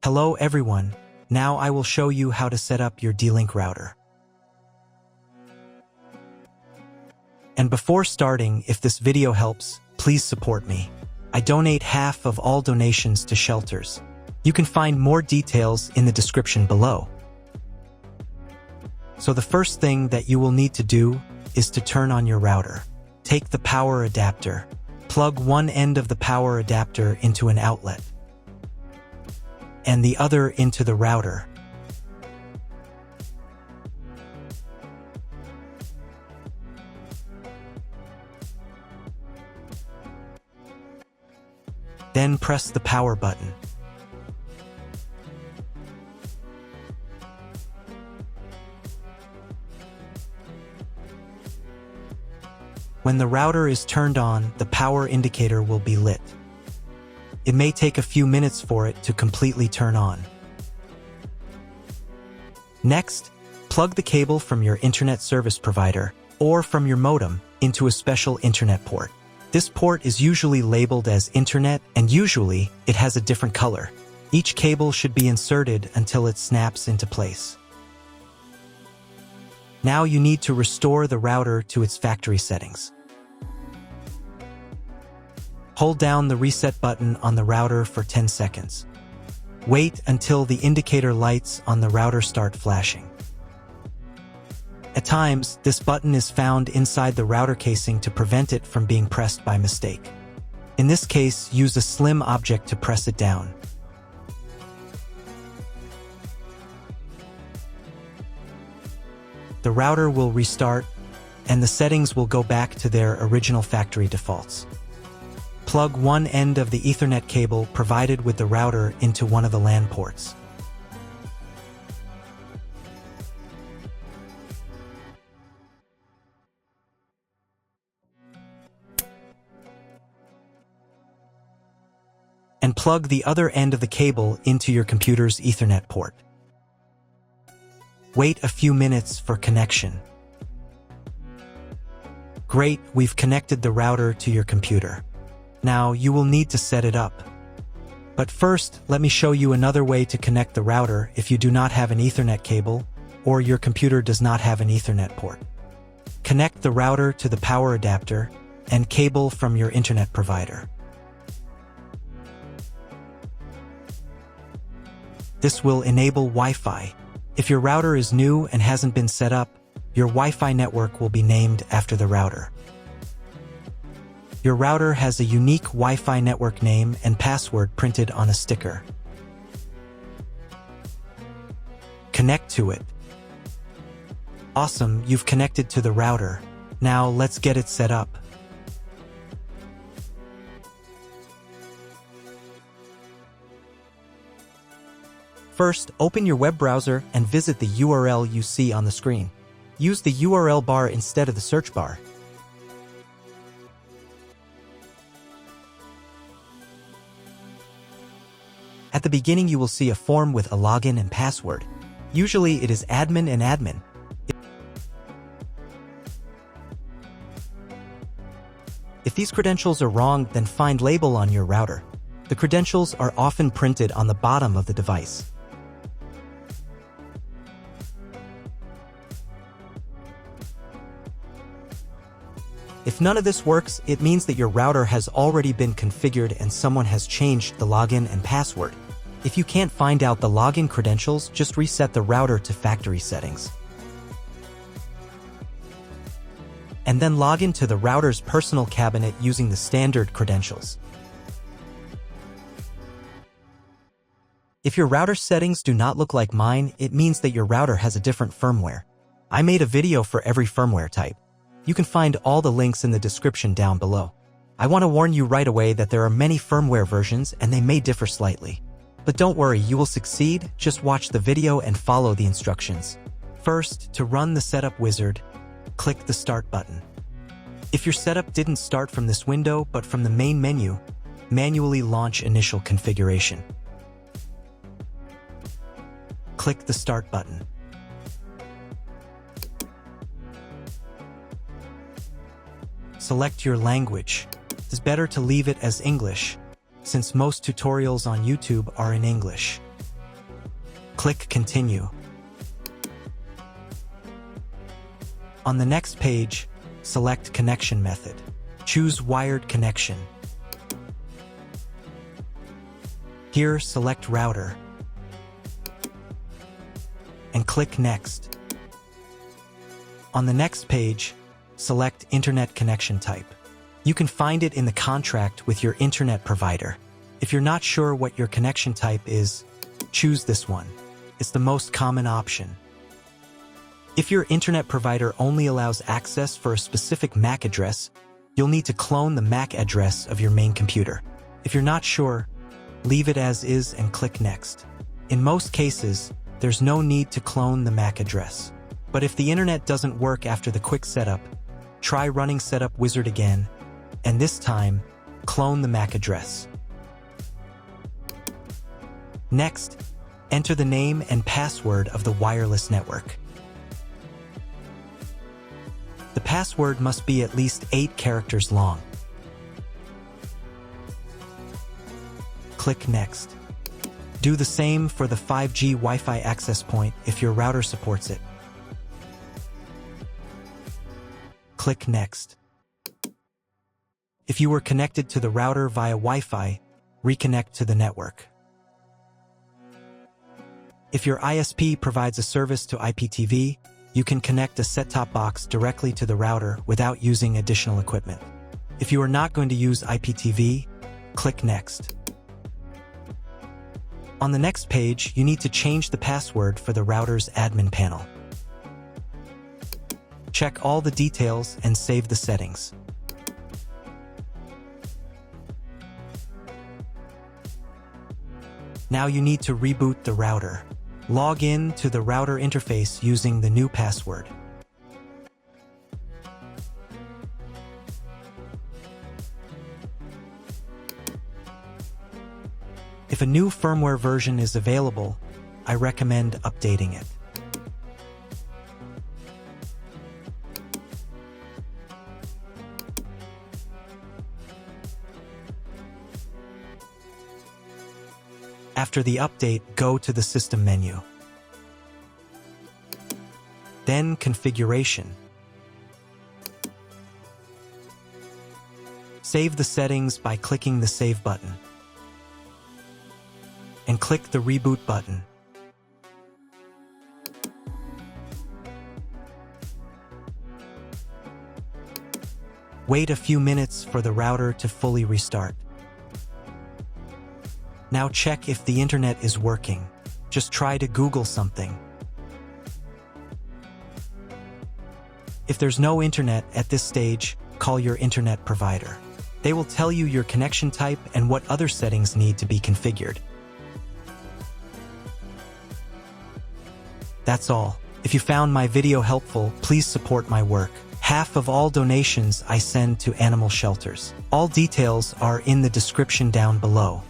Hello everyone, now I will show you how to set up your D-Link router. And before starting, if this video helps, please support me. I donate half of all donations to shelters. You can find more details in the description below. So the first thing that you will need to do is to turn on your router. Take the power adapter. Plug one end of the power adapter into an outlet and the other into the router. Then press the power button. When the router is turned on, the power indicator will be lit. It may take a few minutes for it to completely turn on. Next, plug the cable from your internet service provider or from your modem into a special internet port. This port is usually labeled as internet, and usually it has a different color. Each cable should be inserted until it snaps into place. Now you need to restore the router to its factory settings. Hold down the reset button on the router for 10 seconds. Wait until the indicator lights on the router start flashing. At times, this button is found inside the router casing to prevent it from being pressed by mistake. In this case, use a slim object to press it down. The router will restart, and the settings will go back to their original factory defaults. Plug one end of the Ethernet cable provided with the router into one of the LAN ports. And plug the other end of the cable into your computer's Ethernet port. Wait a few minutes for connection. Great, we've connected the router to your computer. Now you will need to set it up. But first, let me show you another way to connect the router if you do not have an Ethernet cable or your computer does not have an Ethernet port. Connect the router to the power adapter and cable from your internet provider. This will enable Wi-Fi. If your router is new and hasn't been set up, your Wi-Fi network will be named after the router. Your router has a unique Wi-Fi network name and password printed on a sticker. Connect to it. Awesome, you've connected to the router. Now let's get it set up. First, open your web browser and visit the URL you see on the screen. Use the URL bar instead of the search bar. At the beginning, you will see a form with a login and password. Usually, it is admin and admin. If these credentials are wrong, then find label on your router. The credentials are often printed on the bottom of the device. If none of this works, it means that your router has already been configured and someone has changed the login and password. If you can't find out the login credentials, just reset the router to factory settings. And then log into the router's personal cabinet using the standard credentials. If your router settings do not look like mine, it means that your router has a different firmware. I made a video for every firmware type. You can find all the links in the description down below. I want to warn you right away that there are many firmware versions and they may differ slightly. But don't worry, you will succeed. Just watch the video and follow the instructions. First, to run the setup wizard, click the Start button. If your setup didn't start from this window but from the main menu, manually launch initial configuration. Click the Start button. Select your language. It's better to leave it as English, since most tutorials on YouTube are in English. Click Continue. On the next page, select Connection Method. Choose Wired Connection. Here, select Router and click Next. On the next page, select Internet Connection Type. You can find it in the contract with your internet provider. If you're not sure what your connection type is, choose this one. It's the most common option. If your internet provider only allows access for a specific MAC address, you'll need to clone the MAC address of your main computer. If you're not sure, leave it as is and click Next. In most cases, there's no need to clone the MAC address. But if the internet doesn't work after the quick setup, try running Setup Wizard again, and this time, clone the MAC address. Next, enter the name and password of the wireless network. The password must be at least 8 characters long. Click Next. Do the same for the 5G Wi-Fi access point if your router supports it. Click Next. If you were connected to the router via Wi-Fi, reconnect to the network. If your ISP provides a service to IPTV, you can connect a set-top box directly to the router without using additional equipment. If you are not going to use IPTV, click Next. On the next page, you need to change the password for the router's admin panel. Check all the details and save the settings. Now you need to reboot the router. Log in to the router interface using the new password. If a new firmware version is available, I recommend updating it. After the update, go to the System menu. Then Configuration. Save the settings by clicking the Save button. And click the Reboot button. Wait a few minutes for the router to fully restart. Now check if the internet is working. Just try to Google something. If there's no internet at this stage, call your internet provider. They will tell you your connection type and what other settings need to be configured. That's all. If you found my video helpful, please support my work. Half of all donations I send to animal shelters. All details are in the description down below.